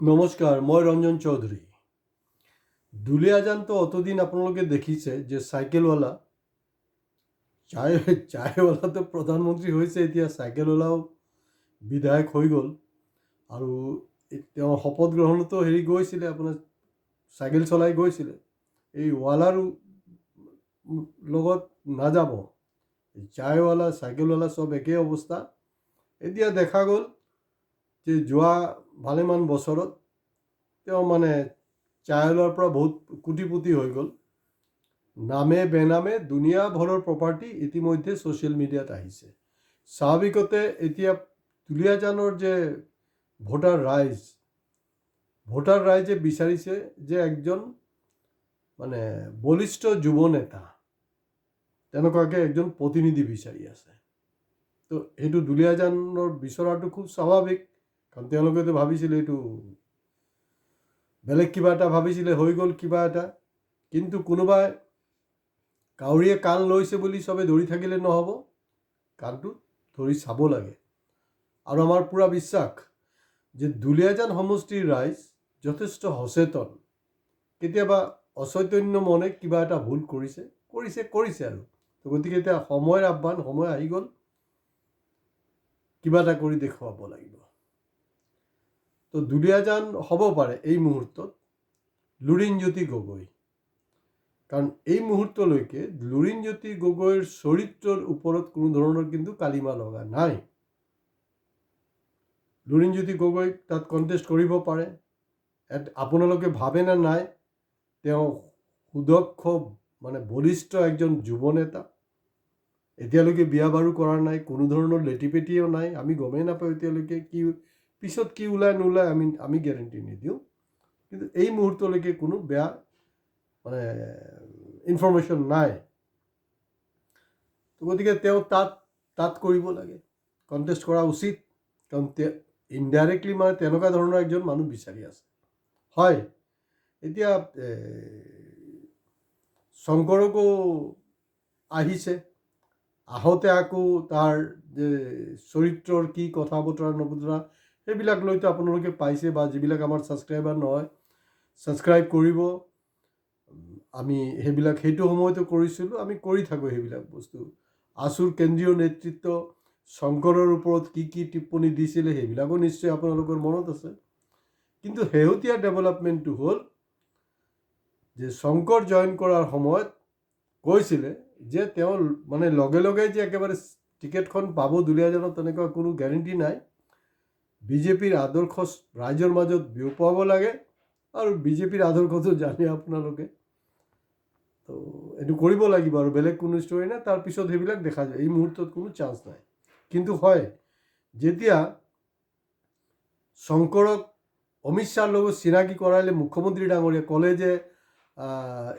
নমস্কাৰ, মই ৰঞ্জন চৌধুৰী। দুলীয়াজান তো অতদিন আপোনালোকে দেখিছে যে চাইকেলৱালা চায়ৱালাটো প্ৰধানমন্ত্ৰী হৈছে, এতিয়া চাইকেলৱালাও বিধায়ক হৈ গ'ল। আৰু তেওঁ শপত গ্ৰহণতো গৈছিলে, আপোনাৰ চাইকেল চলাই গৈছিলে। এই ৱালাৰ লগত নাযাব, চায়ৱালা চাইকেলৱালা চব একেই অৱস্থা। এতিয়া দেখা গ'ল যে যোৱা ভালেমান বছৰত তেওঁ চায়ৱালাৰ পৰা বহুত কোটিপতি হৈ গ'ল। নামে বেনামে দুনিয়াভৰৰ প্ৰপাৰ্টি ইতিমধ্যে ছ'চিয়েল মিডিয়াত আহিছে। স্বাভাৱিকতে এতিয়া দুলীয়াজানৰ যে ভোটাৰ ৰাইজে বিচাৰিছে যে একজন বলিষ্ঠ যুৱ নেতা, তেনেকুৱাকৈ একজন প্ৰতিনিধি বিচাৰি আছে। তো সেইটো দুলীয়াজানৰ বিচৰাটো খুব স্বাভাৱিক, কাৰণ তেওঁলোকেতো ভাবিছিলে এইটো বেলেগ কিবা এটা ভাবিছিলে, হৈ গ'ল কিবা এটা। কিন্তু কোনোবাই কাউৰীয়ে কাণ লৈছে বুলি চবে ধৰি থাকিলে নহ'ব, কাণটো ধৰি চাব লাগে। আৰু আমাৰ পূৰা বিশ্বাস যে দুলীয়াজান সমষ্টিৰ ৰাইজ যথেষ্ট সচেতন। কেতিয়াবা অচৈতন্য মনে কিবা এটা ভুল কৰিছে আৰু। তো গতিকে এতিয়া সময়ৰ আহ্বান, সময় আহি গ'ল, কিবা এটা কৰি দেখুৱাব লাগিব। তো দুলীয়াজান হ'ব পাৰে এই মুহূৰ্তত লুৰিণজ্যোতি গগৈ, কাৰণ এই মুহূৰ্তলৈকে লুৰিণজ্যোতি গগৈৰ চৰিত্ৰৰ ওপৰত কোনো ধৰণৰ কিন্তু কালিমা লগা নাই। লুৰিণজ্যোতি গগৈ তাত কণ্টেষ্ট কৰিব পাৰে। আপোনালোকে ভাবেনে নাই তেওঁ সুদক্ষ বলিষ্ঠ একজন যুৱ নেতা, এতিয়ালৈকে বিয়া বাৰু কৰা নাই, কোনো ধৰণৰ লেটিপেটিও নাই। আমি গমেই নাপাওঁ এতিয়ালৈকে পিছত কি ওলাই নোলায়, আমি গেৰেণ্টি নিদিওঁ। কিন্তু এই মুহূৰ্তলৈকে কোনো বেয়া ইনফৰমেশ্যন নাই। গতিকে তেওঁ তাত কৰিব লাগে, কণ্টেষ্ট কৰা উচিত, কাৰণ ইনডাইৰেক্টলি তেনেকুৱা ধৰণৰ একজন মানুহ বিচাৰি আছে। হয়, এতিয়া শংকৰকো আহিছে, আহোঁতে আকৌ তাৰ যে চৰিত্ৰৰ কি কথা বতৰা নবতৰা সেইবিলাক লৈতো আপোনালোকে পাইছে, বা যিবিলাক আমাৰ ছাবস্ক্ৰাইবাৰ নহয় ছাবস্ক্ৰাইব কৰিব। আমি সেইটো সময়তো কৰিছিলোঁ, আমি কৰি থাকোঁ সেইবিলাক বস্তু। আছুৰ কেন্দ্ৰীয় নেতৃত্ব শংকৰৰ ওপৰত কি টিপ্পনী দিছিলে সেইবিলাকো নিশ্চয় আপোনালোকৰ মনত আছে। কিন্তু শেহতীয়া ডেভেলপমেণ্টটো হ'ল যে শংকৰ জইন কৰাৰ সময়ত কৈছিলে যে তেওঁ লগে লগে যে একেবাৰে টিকেটখন পাব দুলীয়াজানত, তেনেকুৱা কোনো গেৰেণ্টি নাই। বিজেপিৰ আদৰ্শ ৰাইজৰ মাজত বিয়পাব লাগে, আৰু বিজেপিৰ আদৰ্শটো জানে আপোনালোকে। তো এইটো কৰিব লাগিব, আৰু বেলেগ কোনো ষ্টৰী নাই। তাৰপিছত সেইবিলাক দেখা যায়, এই মুহূৰ্তত কোনো চান্স নাই। কিন্তু হয়, যেতিয়া শংকৰক অমিত শ্বাহৰ লগত চিনাকি কৰালে মুখ্যমন্ত্ৰী ডাঙৰীয়া, ক'লে যে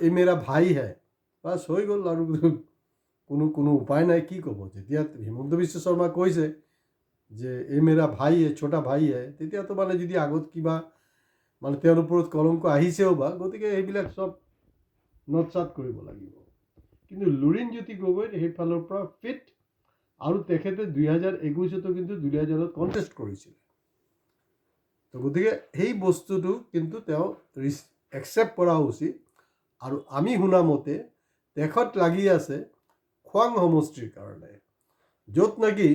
এই মেৰা ভাই হে, বাছ হৈ গ'ল। আৰু কোনো উপায় নাই, কি ক'ব। যেতিয়া হিমন্ত বিশ্ব শৰ্মা কৈছে যে এই মেৰা ভাই হে, ছোটা ভাই হে, তেতিয়াতো যদি আগত কিবা তেওঁৰ ওপৰত কলংক আহিছেও বা, গতিকে এইবিলাক চব নৎসাত কৰিব লাগিব। কিন্তু লুৰিণজ্যোতি গগৈ সেইফালৰ পৰা ফিট, আৰু তেখেতে 2021তো কিন্তু দুলীয়াজানত কণ্টেষ্ট কৰিছিলে। তো গতিকে সেই বস্তুটো কিন্তু তেওঁ একচেপ্ট কৰা উচিত। আৰু আমি শুনা মতে তেখেত লাগি আছে খোৱাং সমষ্টিৰ কাৰণে, য'ত নেকি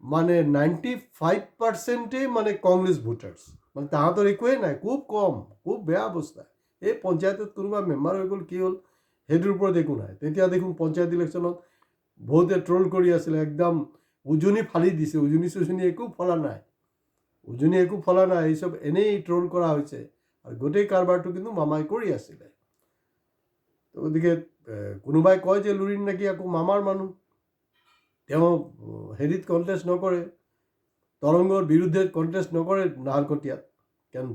95% কংগ্ৰেছ ভোটাৰ্ছ, তাহাঁতৰ একোৱেই নাই, খুব কম, খুব বেয়া অৱস্থা। এই পঞ্চায়তত কোনোবা মেম্বাৰ হৈ গ'ল, কি হ'ল, সেইটোৰ ওপৰত একো নাই। তেতিয়া দেখোন পঞ্চায়ত ইলেকশ্যনত বহুতে ট্ৰল কৰি আছিলে, একদম উজনি ফালি দিছে, উজনি একো ফলা নাই, এই চব এনেই ট্ৰল কৰা হৈছে। আৰু গোটেই কাৰবাৰটো কিন্তু মামাই কৰি আছিলে। তো গতিকে কোনোবাই কয় যে লুৰিণ নেকি আকৌ মামাৰ মানুহ, তেওঁ কণ্টেষ্ট নকৰে, তৰংগৰ বিৰুদ্ধে কণ্টেষ্ট নকৰে নাহৰকটীয়াত। কাৰণ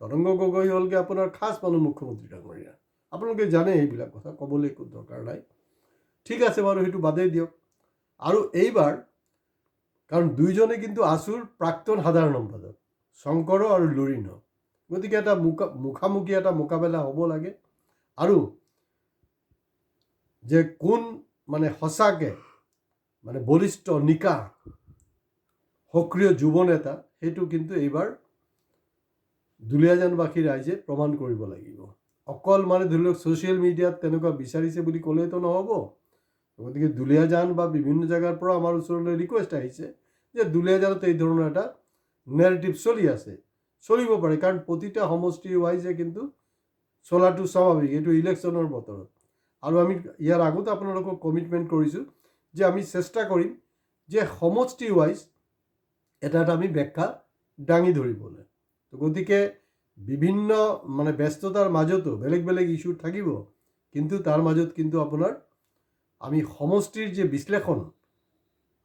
তৰংগ গগৈ হ'লগৈ আপোনাৰ খাছ মানুহ মুখ্যমন্ত্ৰী ডাঙৰীয়া। আপোনালোকে জানে এইবিলাক কথা, ক'বলৈ একো দৰকাৰ নাই। ঠিক আছে বাৰু, সেইটো বাদেই দিয়ক। আৰু এইবাৰ কাৰণ দুইজনে কিন্তু আছুৰ প্ৰাক্তন সাধাৰণ সম্পাদক, শংকৰ আৰু লুৰিণ। গতিকে এটা মুখামুখি এটা মোকাবিলা হ'ব লাগে। আৰু যে কোন সঁচাকৈ বলিষ্ঠ নিকা সক্ৰিয় যুৱ নেতা, সেইটো কিন্তু এইবাৰ দুলীয়াজানবাসী ৰাইজে প্ৰমাণ কৰিব লাগিব। অকল মানে ধৰি লওক ছ'চিয়েল মিডিয়াত তেনেকুৱা বিচাৰিছে বুলি ক'লেতো নহ'ব। গতিকে দুলীয়াজান বা বিভিন্ন জেগাৰ পৰা আমাৰ ওচৰলৈ ৰিকুৱেষ্ট আহিছে যে দুলীয়াজানত এই ধৰণৰ এটা নেৰেটিভ চলি আছে, চলিব পাৰে, কাৰণ প্ৰতিটা সমষ্টি ৱাইজে কিন্তু চলাটো স্বাভাৱিক, এইটো ইলেকশ্যনৰ বতৰত। আৰু আমি ইয়াৰ আগতে আপোনালোকক কমিটমেণ্ট কৰিছোঁ যে আমি চেষ্টা কৰিম যে সমষ্টি ৱাইজ এটা আমি ব্যাখ্যা দাঙি ধৰিবলৈ। গতিকে বিভিন্ন মানে ব্যস্ততাৰ মাজতো বেলেগ বেলেগ ইস্যু থাকিব, কিন্তু তাৰ মাজত কিন্তু আপোনাৰ আমি সমষ্টিৰ যে বিশ্লেষণ,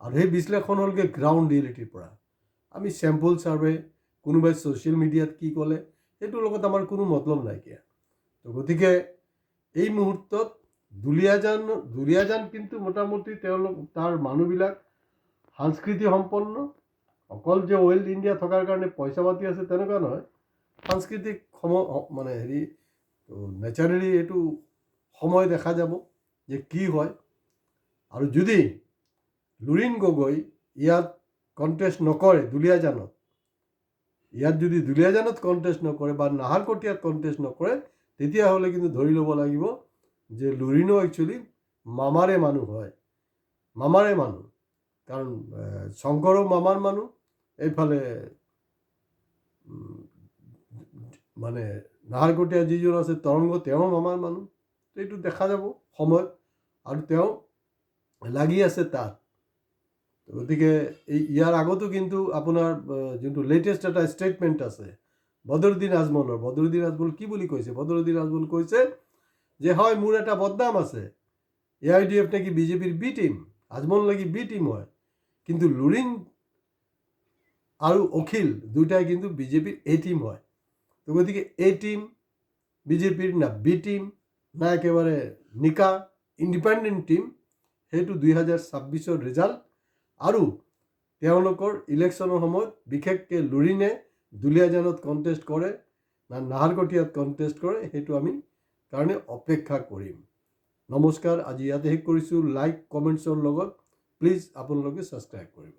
আৰু সেই বিশ্লেষণ হ'লগৈ গ্ৰাউণ্ড ৰিয়েলিটিৰ পৰা। আমি চেম্পল ছাৰ্ভে, কোনোবাই ছ'চিয়েল মিডিয়াত কি ক'লে, সেইটোৰ লগত আমাৰ কোনো মতলব নাইকিয়া। তো গতিকে এই মুহূৰ্তত দুলীয়াজান কিন্তু মোটামুটি তাৰ মানুহবিলাক সাংস্কৃতিক সম্পন্ন। অকল যে ৱেল্ড ইণ্ডিয়া থকাৰ কাৰণে পইচা পাতি আছে তেনেকুৱা নহয়, সাংস্কৃতিক মানে নেচাৰেলি এইটো সময় দেখা যাব যে কি হয়। আৰু যদি লুৰিণ গগৈ ইয়াত কণ্টেষ্ট নকৰে, যদি দুলীয়াজানত কণ্টেষ্ট নকৰে বা নাহৰকটীয়াত কণ্টেষ্ট নকৰে, তেতিয়াহ'লে কিন্তু ধৰি ল'ব লাগিব যে লুৰিণো একচুৱেলি মামাৰে মানুহ হয়, মামাৰে মানুহ। কাৰণ শংকৰো মামাৰ মানুহ, এইফালে মানে নাহৰকটীয়া যিজন আছে তৰংগ, তেওঁ মামাৰ মানুহ। এইটো দেখা যাব সময়ত, আৰু তেওঁ লাগি আছে তাত। গতিকে ইয়াৰ আগতো কিন্তু আপোনাৰ যোনটো লেটেষ্ট এটা ষ্টেটমেণ্ট আছে বদৰুদ্দিন আজমল কি বুলি কৈছে? বদৰুদ্দিন আজমল কৈছে যে হয়, মোৰ এটা বদনাম আছে, AIDF নাকি বিজেপিৰ বি টিম, আজমল নাকি বি টিম হয়, কিন্তু লুৰিণ আৰু অখিল দুটাই কিন্তু বিজেপিৰ এ টিম হয়। তো গতিকে এ টিম বিজেপিৰ না বি টিম না একেবাৰে নিকা ইণ্ডিপেণ্ডেণ্ট টিম, সেইটো 2026 ৰিজাল্ট। আৰু তেওঁলোকৰ ইলেকশ্যনৰ সময়ত বিশেষকৈ লুৰিণে দুলীয়াজানত কণ্টেষ্ট কৰে না নাহৰকটীয়াত কণ্টেষ্ট কৰে, সেইটো আমি কাৰণে অপেক্ষা কৰিম। নমস্কাৰ, আজি ইয়াতে শেষ কৰিছোঁ। লাইক কমেণ্টছৰ লগত প্লিজ আপোনালোকে ছাবস্ক্ৰাইব কৰিব।